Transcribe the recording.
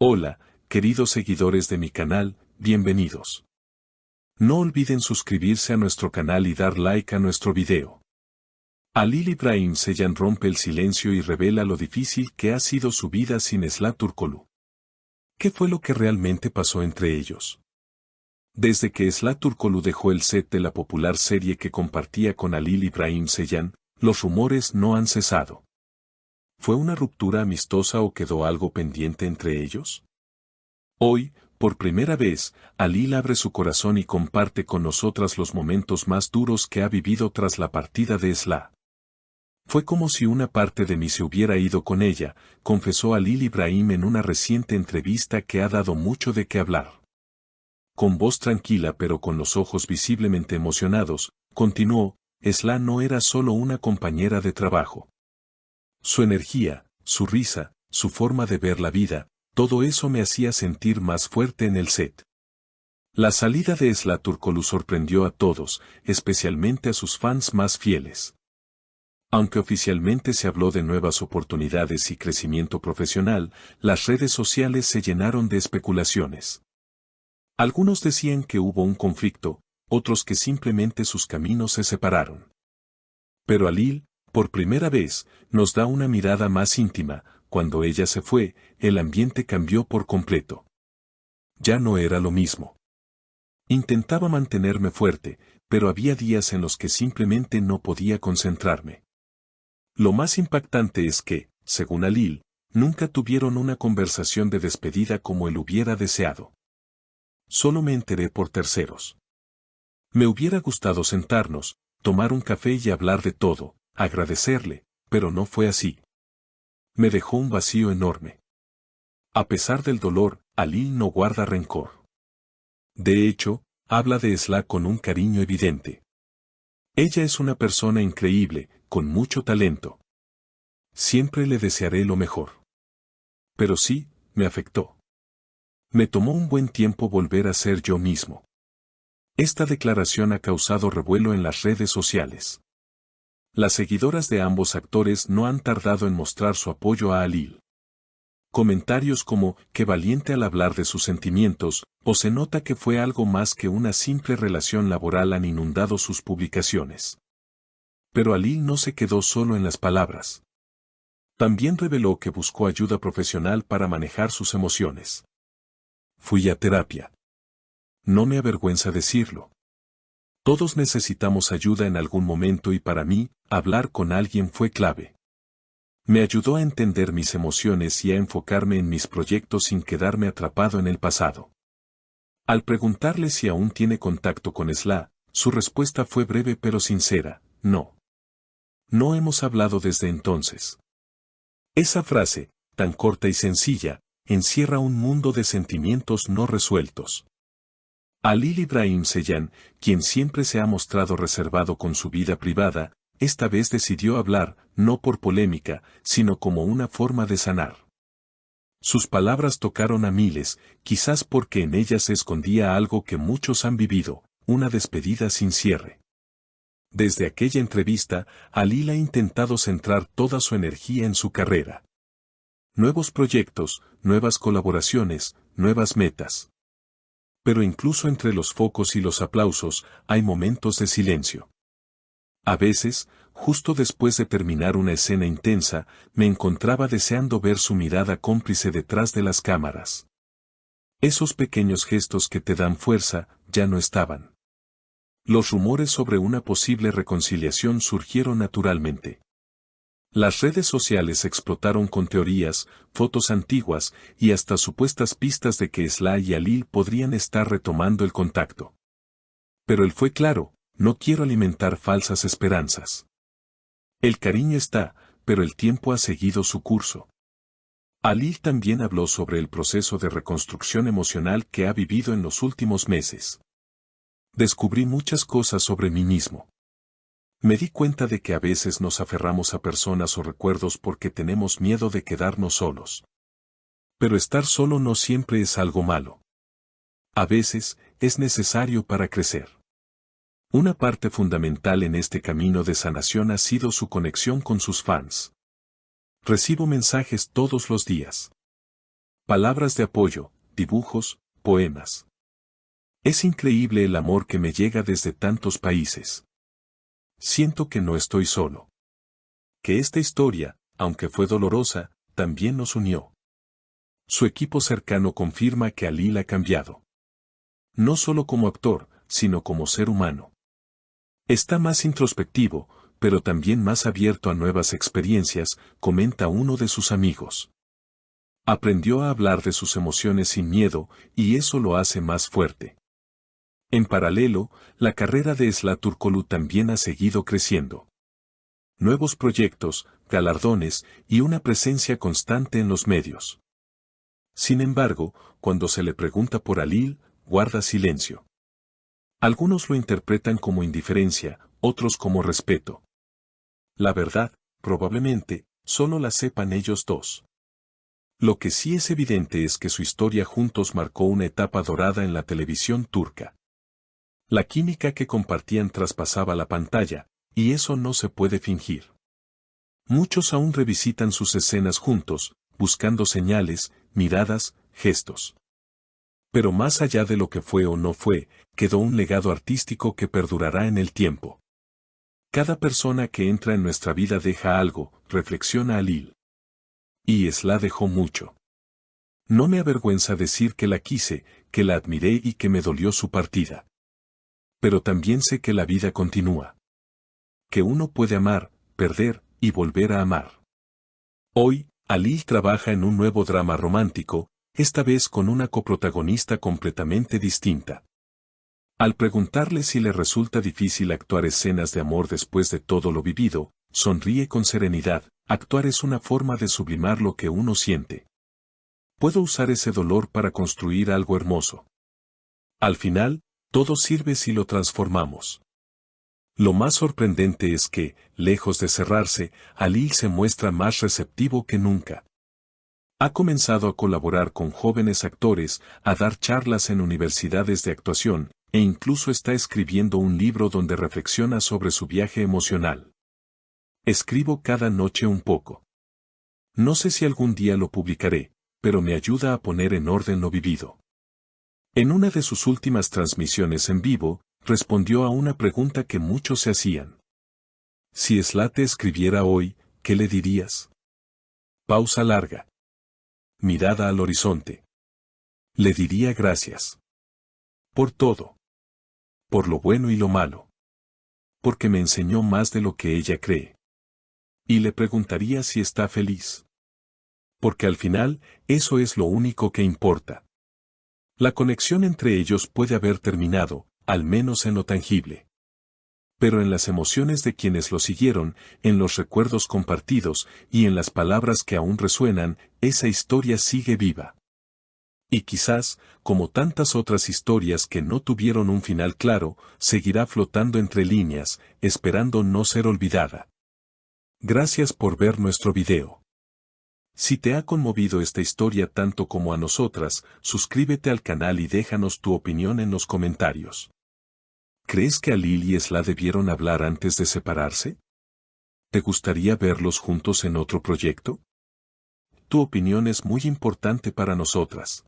Hola, queridos seguidores de mi canal, bienvenidos. No olviden suscribirse a nuestro canal y dar like a nuestro video. Halil İbrahim Ceylan rompe el silencio y revela lo difícil que ha sido su vida sin Esla Turkoglu. ¿Qué fue lo que realmente pasó entre ellos? Desde que Esla Turkoglu dejó el set de la popular serie que compartía con Halil İbrahim Ceylan, los rumores no han cesado. ¿Fue una ruptura amistosa o quedó algo pendiente entre ellos? Hoy, por primera vez, Halil abre su corazón y comparte con nosotras los momentos más duros que ha vivido tras la partida de Esla. Fue como si una parte de mí se hubiera ido con ella, confesó Halil İbrahim en una reciente entrevista que ha dado mucho de qué hablar. Con voz tranquila pero con los ojos visiblemente emocionados, continuó, Esla no era solo una compañera de trabajo. Su energía, su risa, su forma de ver la vida, todo eso me hacía sentir más fuerte en el set. La salida de Esla Turkoglu sorprendió a todos, especialmente a sus fans más fieles. Aunque oficialmente se habló de nuevas oportunidades y crecimiento profesional, las redes sociales se llenaron de especulaciones. Algunos decían que hubo un conflicto, otros que simplemente sus caminos se separaron. Pero Halil, por primera vez, nos da una mirada más íntima. Cuando ella se fue, el ambiente cambió por completo. Ya no era lo mismo. Intentaba mantenerme fuerte, pero había días en los que simplemente no podía concentrarme. Lo más impactante es que, según Halil, nunca tuvieron una conversación de despedida como él hubiera deseado. Solo me enteré por terceros. Me hubiera gustado sentarnos, tomar un café y hablar de todo, agradecerle, pero no fue así. Me dejó un vacío enorme. A pesar del dolor, Halil no guarda rencor. De hecho, habla de Esla con un cariño evidente. Ella es una persona increíble, con mucho talento. Siempre le desearé lo mejor. Pero sí, me afectó. Me tomó un buen tiempo volver a ser yo mismo. Esta declaración ha causado revuelo en las redes sociales. Las seguidoras de ambos actores no han tardado en mostrar su apoyo a Halil. Comentarios como, qué valiente al hablar de sus sentimientos, o se nota que fue algo más que una simple relación laboral han inundado sus publicaciones. Pero Halil no se quedó solo en las palabras. También reveló que buscó ayuda profesional para manejar sus emociones. Fui a terapia. No me avergüenza decirlo. Todos necesitamos ayuda en algún momento y para mí, hablar con alguien fue clave. Me ayudó a entender mis emociones y a enfocarme en mis proyectos sin quedarme atrapado en el pasado. Al preguntarle si aún tiene contacto con Esla, su respuesta fue breve pero sincera, no. No hemos hablado desde entonces. Esa frase, tan corta y sencilla, encierra un mundo de sentimientos no resueltos. Halil İbrahim Ceylan, quien siempre se ha mostrado reservado con su vida privada, esta vez decidió hablar, no por polémica, sino como una forma de sanar. Sus palabras tocaron a miles, quizás porque en ellas se escondía algo que muchos han vivido, una despedida sin cierre. Desde aquella entrevista, Halil ha intentado centrar toda su energía en su carrera. Nuevos proyectos, nuevas colaboraciones, nuevas metas. Pero incluso entre los focos y los aplausos, hay momentos de silencio. A veces, justo después de terminar una escena intensa, me encontraba deseando ver su mirada cómplice detrás de las cámaras. Esos pequeños gestos que te dan fuerza, ya no estaban. Los rumores sobre una posible reconciliación surgieron naturalmente. Las redes sociales explotaron con teorías, fotos antiguas y hasta supuestas pistas de que Esla y Halil podrían estar retomando el contacto. Pero él fue claro, no quiero alimentar falsas esperanzas. El cariño está, pero el tiempo ha seguido su curso. Halil también habló sobre el proceso de reconstrucción emocional que ha vivido en los últimos meses. Descubrí muchas cosas sobre mí mismo. Me di cuenta de que a veces nos aferramos a personas o recuerdos porque tenemos miedo de quedarnos solos. Pero estar solo no siempre es algo malo. A veces, es necesario para crecer. Una parte fundamental en este camino de sanación ha sido su conexión con sus fans. Recibo mensajes todos los días. Palabras de apoyo, dibujos, poemas. Es increíble el amor que me llega desde tantos países. Siento que no estoy solo. Que esta historia, aunque fue dolorosa, también nos unió. Su equipo cercano confirma que Alil ha cambiado. No solo como actor, sino como ser humano. Está más introspectivo, pero también más abierto a nuevas experiencias, comenta uno de sus amigos. Aprendió a hablar de sus emociones sin miedo, y eso lo hace más fuerte. En paralelo, la carrera de Esla Turkoglu también ha seguido creciendo. Nuevos proyectos, galardones y una presencia constante en los medios. Sin embargo, cuando se le pregunta por Alil, guarda silencio. Algunos lo interpretan como indiferencia, otros como respeto. La verdad, probablemente, solo la sepan ellos dos. Lo que sí es evidente es que su historia juntos marcó una etapa dorada en la televisión turca. La química que compartían traspasaba la pantalla, y eso no se puede fingir. Muchos aún revisitan sus escenas juntos, buscando señales, miradas, gestos. Pero más allá de lo que fue o no fue, quedó un legado artístico que perdurará en el tiempo. Cada persona que entra en nuestra vida deja algo, reflexiona Alil. Y Esla dejó mucho. No me avergüenza decir que la quise, que la admiré y que me dolió su partida. Pero también sé que la vida continúa. Que uno puede amar, perder, y volver a amar. Hoy, Alil trabaja en un nuevo drama romántico, esta vez con una coprotagonista completamente distinta. Al preguntarle si le resulta difícil actuar escenas de amor después de todo lo vivido, sonríe con serenidad. Actuar es una forma de sublimar lo que uno siente. Puedo usar ese dolor para construir algo hermoso. Al final, todo sirve si lo transformamos. Lo más sorprendente es que, lejos de cerrarse, Alil se muestra más receptivo que nunca. Ha comenzado a colaborar con jóvenes actores, a dar charlas en universidades de actuación, e incluso está escribiendo un libro donde reflexiona sobre su viaje emocional. Escribo cada noche un poco. No sé si algún día lo publicaré, pero me ayuda a poner en orden lo vivido. En una de sus últimas transmisiones en vivo, respondió a una pregunta que muchos se hacían. Si Esla te escribiera hoy, ¿qué le dirías? Pausa larga. Mirada al horizonte. Le diría gracias. Por todo. Por lo bueno y lo malo. Porque me enseñó más de lo que ella cree. Y le preguntaría si está feliz. Porque al final, eso es lo único que importa. La conexión entre ellos puede haber terminado, al menos en lo tangible. Pero en las emociones de quienes lo siguieron, en los recuerdos compartidos y en las palabras que aún resuenan, esa historia sigue viva. Y quizás, como tantas otras historias que no tuvieron un final claro, seguirá flotando entre líneas, esperando no ser olvidada. Gracias por ver nuestro video. Si te ha conmovido esta historia tanto como a nosotras, suscríbete al canal y déjanos tu opinión en los comentarios. ¿Crees que Alil y Esla debieron hablar antes de separarse? ¿Te gustaría verlos juntos en otro proyecto? Tu opinión es muy importante para nosotras.